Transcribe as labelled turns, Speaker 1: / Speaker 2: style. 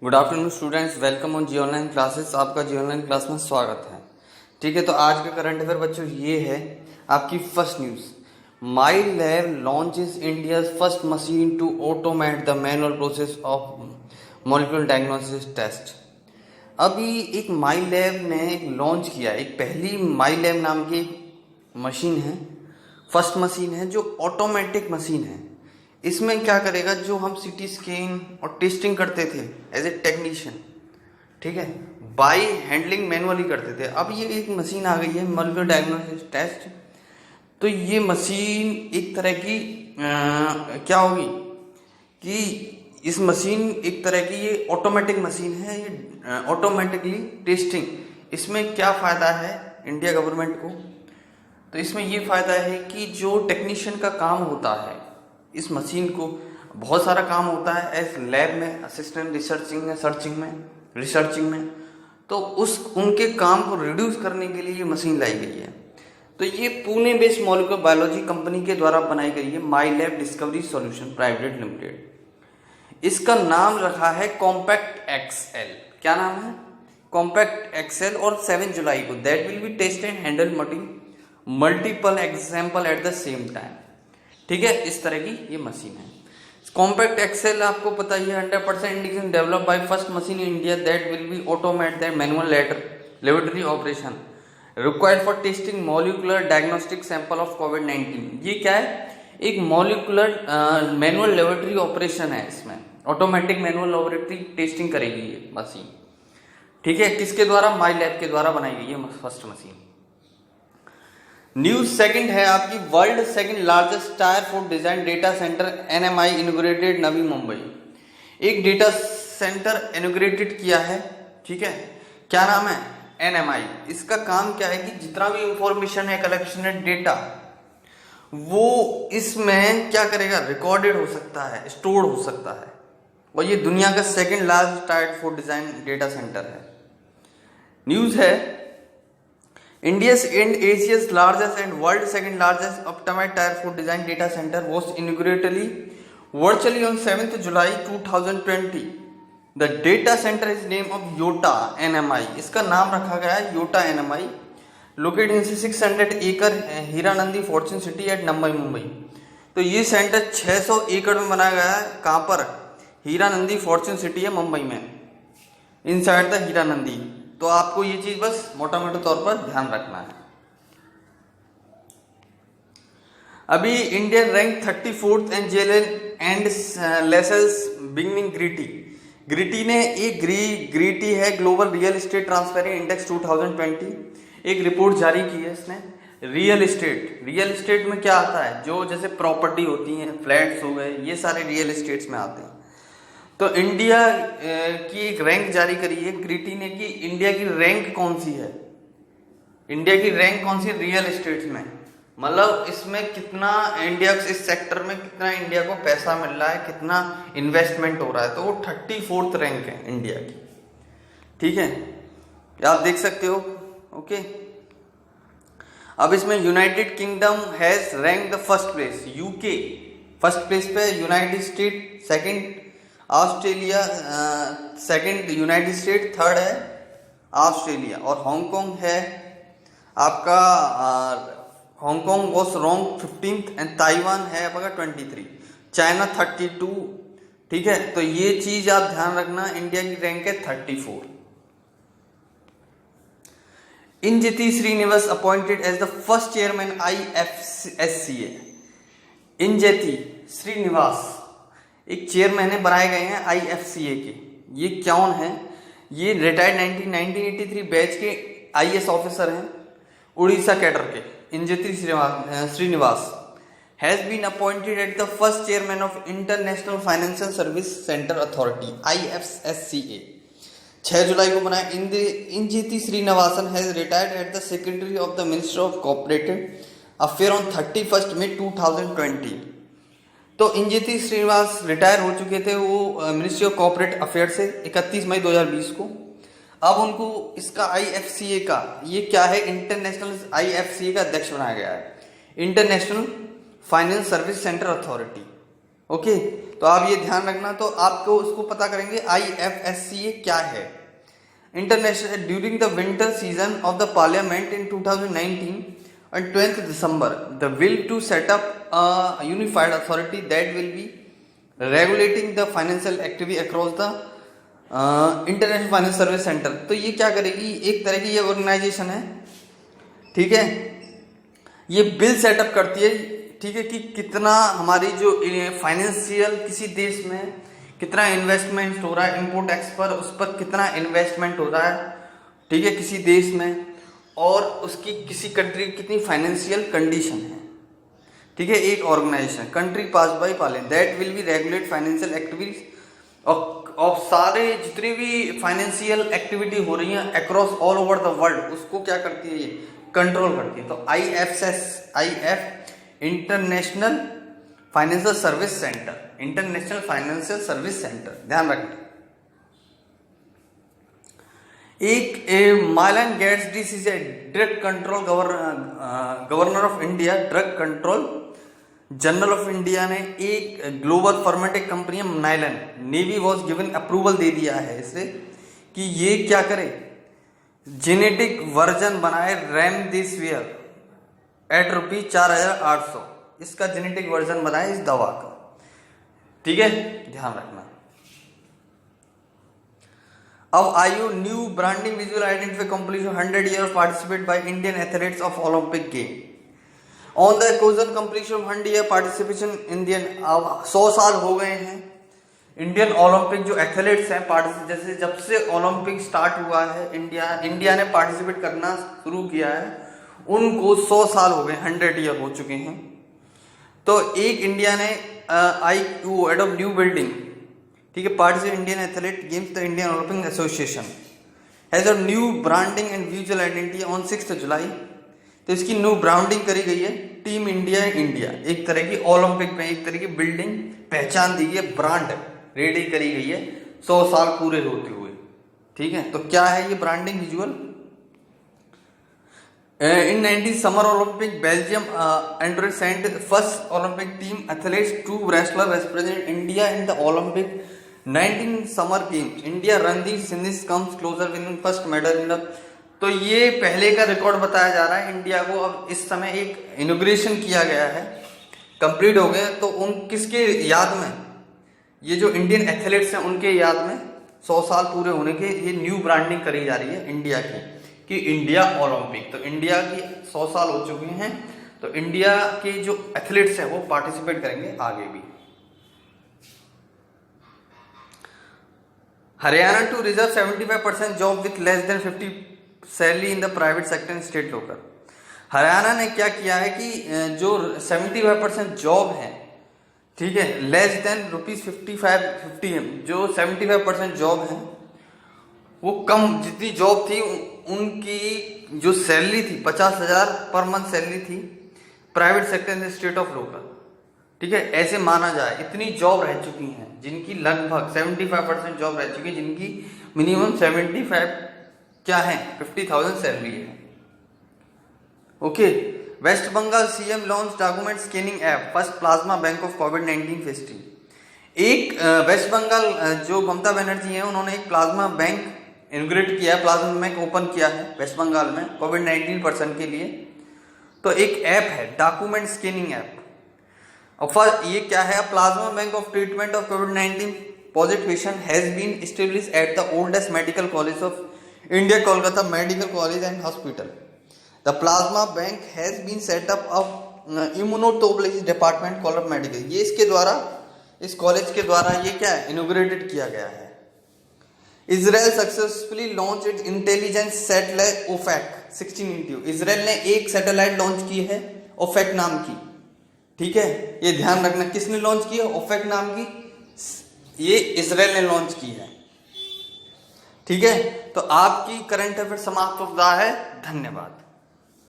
Speaker 1: Good afternoon students, welcome on G online classes. आपका G online class में स्वागत है। ठीक है, तो आज का करंट अफेयर बच्चों ये है आपकी first news. My Lab launches India's first machine to automate the manual process of molecular diagnosis test. अभी एक माई लैब ने एक लॉन्च किया, एक पहली माई लैब नाम की मशीन है, फर्स्ट मशीन है जो ऑटोमेटिक मशीन है। इसमें क्या करेगा, जो हम सीटी स्कैन और टेस्टिंग करते थे एज ए टेक्नीशियन, ठीक है, बाय हैंडलिंग मैनुअली करते थे, अब ये एक मशीन आ गई है मॉलिक्यूलर डायग्नोस्टिक टेस्ट। तो ये मशीन एक तरह की क्या होगी कि इस मशीन एक तरह की ये ऑटोमेटिक मशीन है, ये ऑटोमेटिकली टेस्टिंग। इसमें क्या फ़ायदा है इंडिया गवर्नमेंट को? तो इसमें ये फ़ायदा है कि जो टेक्नीशियन का काम होता है, इस मशीन को बहुत सारा काम होता है एज लैब में, असिस्टेंट रिसर्चिंग में, तो उनके काम को रिड्यूस करने के लिए ये मशीन लाई गई है। तो ये Pune based molecular biology company के द्वारा बनाई गई है, My Lab Discovery Solution Private Limited. इसका नाम रखा है कॉम्पैक्ट एक्सएल। क्या नाम है? Compact XL. और 7 जुलाई को that will be test and handle multiple example at the same time. ठीक है, इस तरह की ये मशीन है। कॉम्पैक्ट एक्सेल आपको पता ही है, 100% indication develop by first machine in India that will be automate that manual laboratory operation required for testing molecular diagnostic sample of कोविड-19। ये क्या है? एक मॉलिक्यूलर मैनुअल लेबोरेटरी ऑपरेशन है। इसमें ऑटोमेटिक मैनुअल लेबोरेटरी टेस्टिंग करेगी ये मशीन। ठीक है, किसके द्वारा? माई लैब के द्वारा बनाई गई है फर्स्ट मशीन। न्यूज सेकंड है आपकी, world second largest tier food design data centre NMI inaugurated Navi Mumbai. एक डेटा सेंटर इनॉग्रेटेड किया है, ठीक है, क्या नाम है? एनएमआई। इसका काम क्या है कि जितना भी इंफॉर्मेशन है, कलेक्शन है, डेटा, वो इसमें क्या करेगा? रिकॉर्डेड हो सकता है, स्टोर हो सकता है। और ये दुनिया का second largest tier food design data centre है। न्यूज है, India's and Asia's largest and world's second largest optimized tire food design data center was inaugurated virtually on 7th July 2020. The data center is named of YOTA NMI. इसका नाम रखा गया है YOTA NMI, located in 600 acre Hiranandani Fortune City at Mumbai. तो ये centre 600 एकड़ में बनाया गया है। कहाँ पर? हीरानंदी फॉर्च्यून सिटी है मुंबई में, इनसाइड द हीरानंदी। तो आपको ये चीज बस मोटा मोटे तौर पर ध्यान रखना है। अभी Indian rank 34th and JLN and LaSalle's beginning GRETI ने एक ग्रीटी है global real estate transferring index 2020 एक रिपोर्ट जारी की है इसने। रियल एस्टेट में क्या आता है? जो जैसे प्रॉपर्टी होती है, फ्लैट्स हो गए, ये सारे रियल एस्टेट्स में आते हैं। तो इंडिया की एक रैंक जारी करी है ग्रीटी ने कि इंडिया की रैंक कौन सी है, रियल एस्टेट्स में। मतलब इसमें कितना इंडिया, इस सेक्टर में कितना इंडिया को पैसा मिल रहा है, कितना इन्वेस्टमेंट हो रहा है। तो वो 34th रैंक है इंडिया की। ठीक है, आप देख सकते हो। ओके, अब इसमें United Kingdom has rank the first place. UK first place पे, United State second, Australia second, United State third है ऑस्ट्रेलिया, और हांगकांग है आपका, Hong Kong was wrong 15th and Taiwan है आपका 23, चाइना 32। ठीक है, तो ये चीज आप ध्यान रखना, इंडिया की रैंक है 34। Injeti Srinivas appointed as the first chairman IFSCA। Injeti Srinivas एक चेयरमैन है, बनाए गए हैं IFCA के। ये कौन है? ये रिटायर्ड 1983 बैच के IAS ऑफिसर हैं, उड़ीसा कैडर के। Injeti Srinivas has been appointed at the first chairman of international financial service centre authority IFSCA। 6 जुलाई को बनाया। Injeti Srinivasan has retired at the secretary of the minister of corporate affair on 31 May 2020। तो Injeti Srinivas retire हो चुके थे वो मिनिस्ट्री ऑफ कॉर्पोरेट अफेयर से 31 May 2020 को। अब उनको इसका IFCA का, ये क्या है, इंटरनेशनल IFCA का अध्यक्ष बनाया गया है, international finance service centre authority. Okay, तो आप ये ध्यान रखना। तो आपको उसको पता करेंगे IFSC क्या है। International during the winter season of the parliament in 2019 on 20th December, the will to set up a unified authority that will be regulating the financial activity across the international finance service centre. तो ये क्या करेगी, एक तरह की ये organisation है, ठीक है, ये बिल सेटअप करती है, ठीक है, कि कितना हमारी जो फाइनेंशियल किसी देश में कितना इन्वेस्टमेंट हो रहा है, इंपोर्ट एक्सपोर्ट उस पर कितना इन्वेस्टमेंट हो रहा है, ठीक है, किसी देश में, और उसकी किसी कंट्री की कितनी फाइनेंशियल कंडीशन है, ठीक है। एक organisation country pass by parliament that will be regulate financial activities और सारे जितनी भी फाइनेंशियल एक्टिविटी हो रही है across all over the world, उसको क्या करती है, ये कंट्रोल करती है। तो IF international financial service centre, international financial service centre, ध्यान रखना। एक Mylan gets this is a drug control governor of India, drug control general of India ने एक ग्लोबल फॉर्मेटिक कंपनी है Mylan, navy was given approval दे दिया है इसे कि ये क्या करे, जेनेटिक वर्जन बनाए रेमडेसिविर एट ₹4,800, इसका जेनेटिक वर्जन बनाए इस दवा का, ठीक है, ध्यान रखना। अब आयु new branding visual identify completion 100 years participate by Indian athletes of Olympic game on the occasion completion 100 year participation Indian. अब 100 साल हो गए हैं इंडियन ओलंपिक जो एथलीट्स हैं, जैसे जब से ओलंपिक स्टार्ट हुआ है इंडिया ने पार्टिसिपेट करना शुरू किया है, उनको 100 साल हो गए, 100 year हो चुके हैं। तो एक इंडिया ने एडॉप्ट न्यू बिल्डिंग, ठीक है, participate Indian athlete games the Indian Olympic association has a new branding and visual identity on 6 जुलाई। तो इसकी न्यू ब्रांडिंग करी गई है, टीम इंडिया एक तरह की ओलंपिक में एक तरह की बिल्डिंग पहचान दी गई है, ब्रांड रेडी करी गई है 100 साल पूरे होते हुए, ठीक है। तो क्या है ये branding visual. In 19 Summer Olympic, Belgium entered sent first Olympic team athletes, 2 wrestlers represent India in the Olympic 19 Summer Games. India Ranveer Singh comes closer winning first medal in the। तो ये पहले का रिकॉर्ड बताया जा रहा है India को। अब इस समय एक इनॉग्रेशन किया गया है, कंप्लीट हो गया, तो उन किसके याद में, ये जो इंडियन एथलीट्स हैं उनके याद में 100 साल पूरे होने के ये न्यू ब्रांडिंग करी जा रही है इंडिया की, कि इंडिया ओलंपिक। तो इंडिया की 100 साल हो चुके हैं, तो इंडिया के जो एथलीट्स हैं वो पार्टिसिपेट करेंगे आगे भी। Haryana to reserve 75% job with less than 50 salary in the private sector and state local. Haryana ने क्या किया है कि जो 75% जॉब है, ठीक है, लेस देन ₹55 जो 75% जॉब है वो कम, जितनी जॉब थी उनकी जो सैलरी थी 50,000 पर मंथ सैलरी थी private sector and state of local, ठीक है, ऐसे माना जाए। इतनी जॉब रह चुकी हैं जिनकी लगभग 75% जॉब रह चुकी है, जिनकी मिनिमम 75 क्या है 50,000 सैलरी है। Okay. West Bengal CM launch document scanning app first plasma bank of कोविड-19 फेस्टिव। एक वेस्ट बंगाल जो ममता बनर्जी हैं उन्होंने एक प्लाज्मा बैंक इनॉग्रेट किया है, प्लाज्मा बैंक ओपन किया है वेस्ट बंगाल में कोविड-19 पर्सन के लिए। तो एक ऐप है डॉक्यूमेंट स्कैनिंग ऐप। और ये क्या है, plasma bank of treatment of कोविड-19 positive patient has been established at the oldest medical college of India, Kolkata medical college and hospital. The plasma bank has been set up of immunohaematology department college medical. ये इसके द्वारा, इस college के द्वारा ये क्या है, इनॉग्रेटेड किया गया है। Israel successfully launch its intelligence satellite Ofek 16 Israel ने एक सैटेलाइट लॉन्च की है ओफेक नाम की, ठीक है, ये ध्यान रखना। किसने लॉन्च की है ओफेक नाम की, ये इजराइल ने लॉन्च की है, ठीक है। तो आपकी करंट अफेयर समाप्त होता है। धन्यवाद।